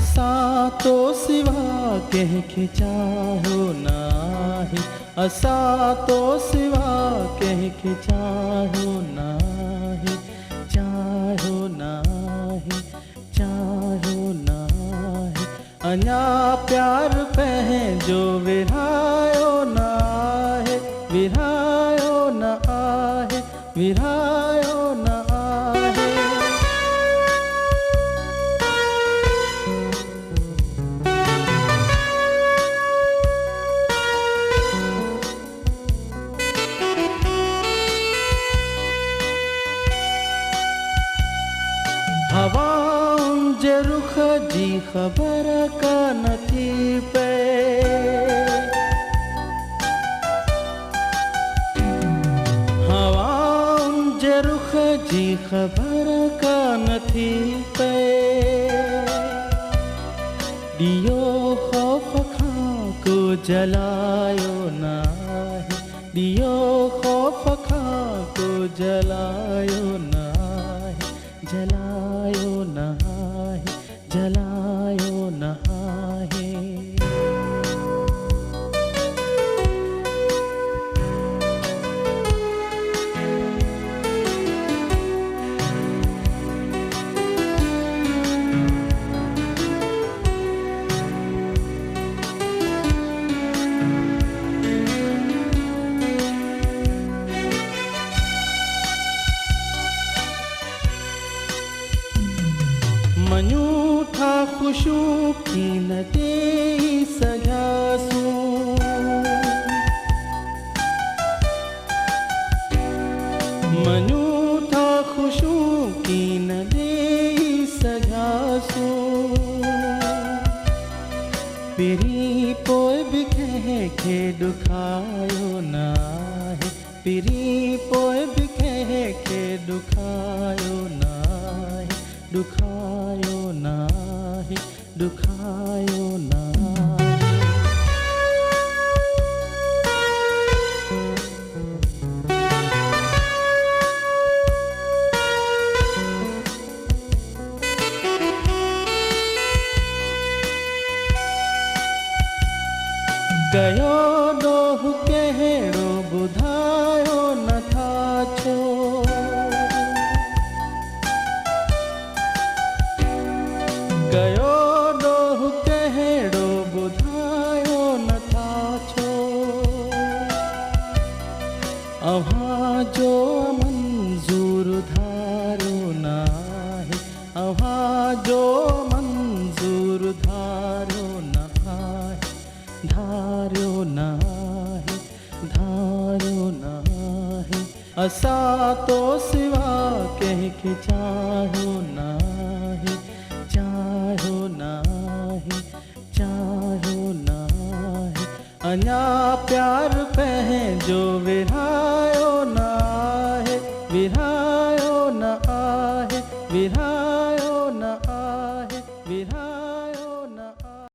असां तो सिवा कंहिंखे चाहो नाहे, असां तो सिवा कंहिंखे चाहो नाहे, चाहो नाहे, चाहो नाहे। अञा प्यार पंहिंजो विरहायो नाहे, विरहायो न आहे, विरहायो न आहे। हवाउनि जे रुख जी ख़बर कान थी पए, हवाउनि जे रुख जी ख़बर कान थी पए। ॾियो ख़ौफ़ खां को जलायो नाहे, ॾियो ख़ौफ़ खां को जलायो नाहे, जलायो नाहे, जलायो नाहे। मञूं था ख़ुशियूं की न ॾेई सघियासूं, मञूं था ख़ुशियूं की न ॾेई सघियासूं। पिरी पोइ बि कंहिंखे ॾुखायो नाहे, पिरी पोइ बि कंहिंखे ॾुखायो नाहे, ॾुखायो नाहे, ॾुखायो नाहे। गयो ॾोहु कहिड़ो ॿुधायो नथा छो, गयो ॾोहु कहिड़ो ॿुधायो नथा छो। अव्हां जो मंज़ूर धारो नाहे, अव्हां जो मंज़ूर धारो नाहे, धारो नाहे, धारो नाहे। असां तो सिवा कंहिंखे चाहो नाहे, चाहो नाहे, चाहो नाहे। अञा प्यार पंहिंजो विरहायो